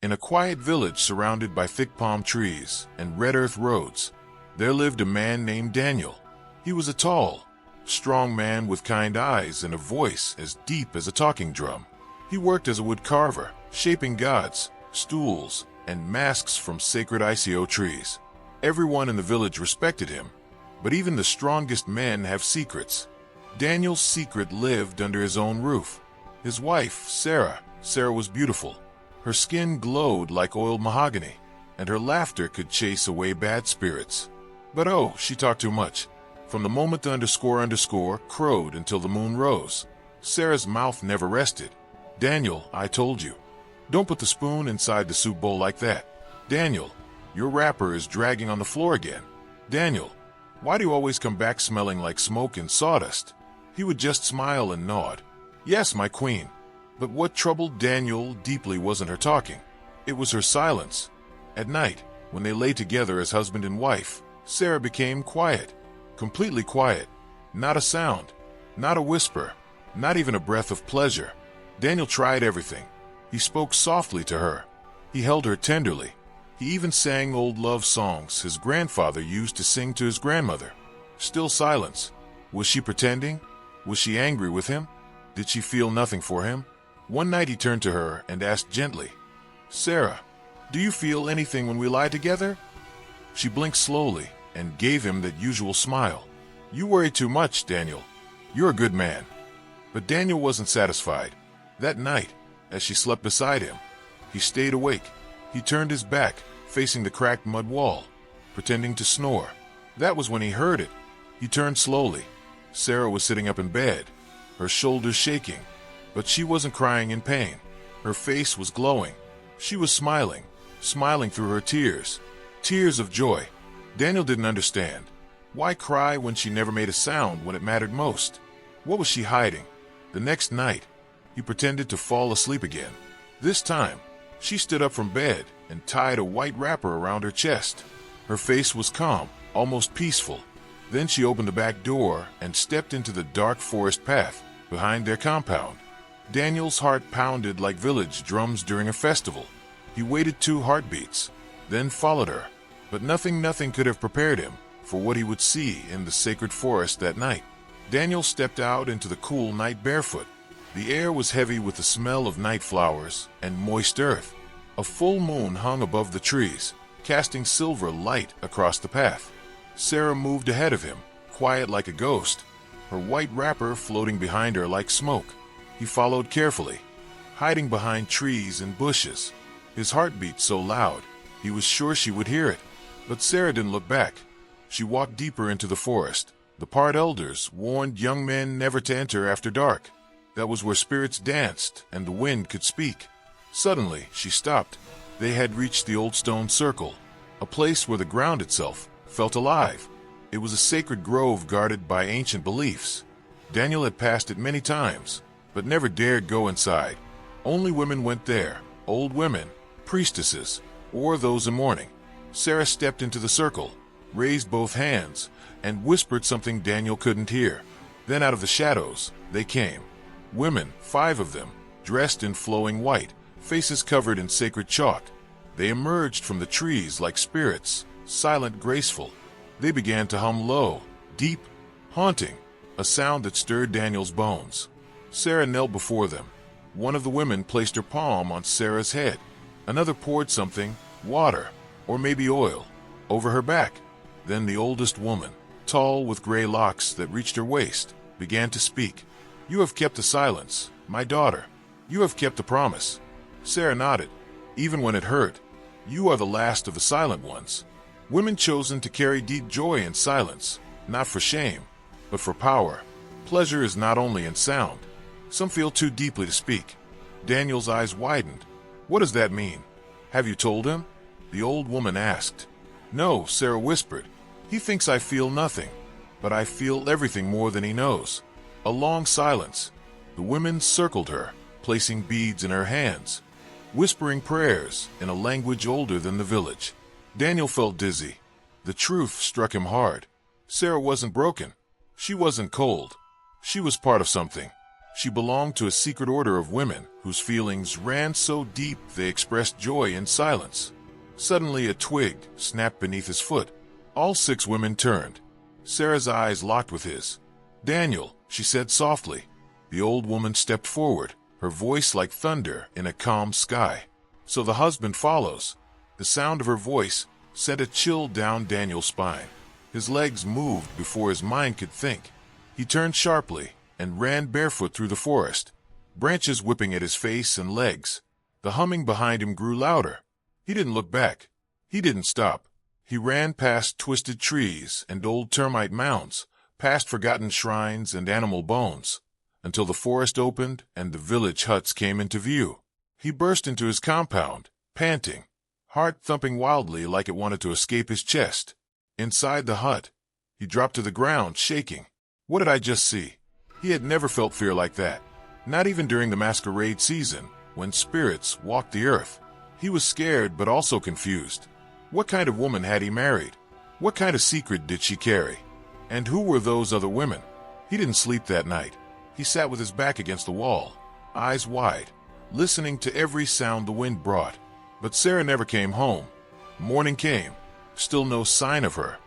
In a quiet village surrounded by thick palm trees and red earth roads, there lived a man named Daniel. He was a tall, strong man with kind eyes and a voice as deep as a talking drum. He worked as a wood carver, shaping gods, stools, and masks from sacred ICO trees. Everyone in the village respected him, but even the strongest men have secrets. Daniel's secret lived under his own roof. His wife, Sarah was beautiful. Her skin glowed like oiled mahogany, and her laughter could chase away bad spirits. But oh, she talked too much. From the moment the underscore crowed until the moon rose, Sarah's mouth never rested. Daniel, I told you. Don't put the spoon inside the soup bowl like that. Daniel, your wrapper is dragging on the floor again. Daniel, why do you always come back smelling like smoke and sawdust? He would just smile and nod. Yes, my queen. But what troubled Daniel deeply wasn't her talking. It was her silence. At night, when they lay together as husband and wife, Sarah became quiet. Completely quiet. Not a sound. Not a whisper. Not even a breath of pleasure. Daniel tried everything. He spoke softly to her. He held her tenderly. He even sang old love songs his grandfather used to sing to his grandmother. Still silence. Was she pretending? Was she angry with him? Did she feel nothing for him? One night he turned to her and asked gently, Sarah, do you feel anything when we lie together? She blinked slowly and gave him that usual smile. You worry too much, Daniel. You're a good man. But Daniel wasn't satisfied. That night, as she slept beside him, he stayed awake. He turned his back, facing the cracked mud wall, pretending to snore. That was when he heard it. He turned slowly. Sarah was sitting up in bed, her shoulders shaking, but she wasn't crying in pain. Her face was glowing. She was smiling through her tears, tears of joy. Daniel didn't understand. Why cry when she never made a sound when it mattered most? What was she hiding? The next night, he pretended to fall asleep again. This time, she stood up from bed and tied a white wrapper around her chest. Her face was calm, almost peaceful. Then she opened the back door and stepped into the dark forest path behind their compound. Daniel's heart pounded like village drums during a festival. He waited 2 heartbeats, then followed her. But nothing could have prepared him for what he would see in the sacred forest that night. Daniel stepped out into the cool night barefoot. The air was heavy with the smell of night flowers and moist earth. A full moon hung above the trees, casting silver light across the path. Sarah moved ahead of him, quiet like a ghost, her white wrapper floating behind her like smoke. He followed carefully, hiding behind trees and bushes. His heart beat so loud, he was sure she would hear it. But Sarah didn't look back. She walked deeper into the forest. The part elders warned young men never to enter after dark. That was where spirits danced and the wind could speak. Suddenly, she stopped. They had reached the old stone circle, a place where the ground itself felt alive. It was a sacred grove guarded by ancient beliefs. Daniel had passed it many times, but never dared go inside. Only women went there, old women, priestesses, or those in mourning. Sarah stepped into the circle, raised both hands, and whispered something Daniel couldn't hear. Then out of the shadows, they came. Women, 5 of them, dressed in flowing white, faces covered in sacred chalk. They emerged from the trees like spirits, silent, graceful. They began to hum low, deep, haunting, a sound that stirred Daniel's bones. Sarah knelt before them. One of the women placed her palm on Sarah's head. Another poured something, water, or maybe oil, over her back. Then the oldest woman, tall with gray locks that reached her waist, began to speak. You have kept the silence, my daughter. You have kept the promise. Sarah nodded, even when it hurt. You are the last of the silent ones. Women chosen to carry deep joy in silence, not for shame, but for power. Pleasure is not only in sound. Some feel too deeply to speak. Daniel's eyes widened. What does that mean? Have you told him? The old woman asked. No, Sarah whispered. He thinks I feel nothing, but I feel everything more than he knows. A long silence. The women circled her, placing beads in her hands, whispering prayers in a language older than the village. Daniel felt dizzy. The truth struck him hard. Sarah wasn't broken. She wasn't cold. She was part of something. She belonged to a secret order of women whose feelings ran so deep they expressed joy in silence. Suddenly a twig snapped beneath his foot. All 6 women turned. Sarah's eyes locked with his. "Daniel," she said softly. The old woman stepped forward, her voice like thunder in a calm sky. "So the husband follows." The sound of her voice sent a chill down Daniel's spine. His legs moved before his mind could think. He turned sharply and ran barefoot through the forest, branches whipping at his face and legs. The humming behind him grew louder. He didn't look back. He didn't stop. He ran past twisted trees and old termite mounds, past forgotten shrines and animal bones, until the forest opened and the village huts came into view. He burst into his compound, panting, heart thumping wildly like it wanted to escape his chest. Inside the hut, he dropped to the ground, shaking. What did I just see? He had never felt fear like that, not even during the masquerade season, when spirits walked the earth. He was scared but also confused. What kind of woman had he married? What kind of secret did she carry? And who were those other women? He didn't sleep that night. He sat with his back against the wall, eyes wide, listening to every sound the wind brought. But Sarah never came home. Morning came. Still no sign of her.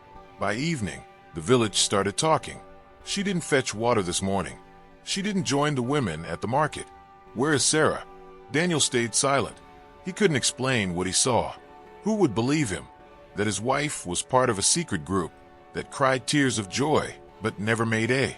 By evening, the village started talking. She didn't fetch water this morning. She didn't join the women at the market. Where is Sarah? Daniel stayed silent. He couldn't explain what he saw. Who would believe him? That his wife was part of a secret group that cried tears of joy but never made a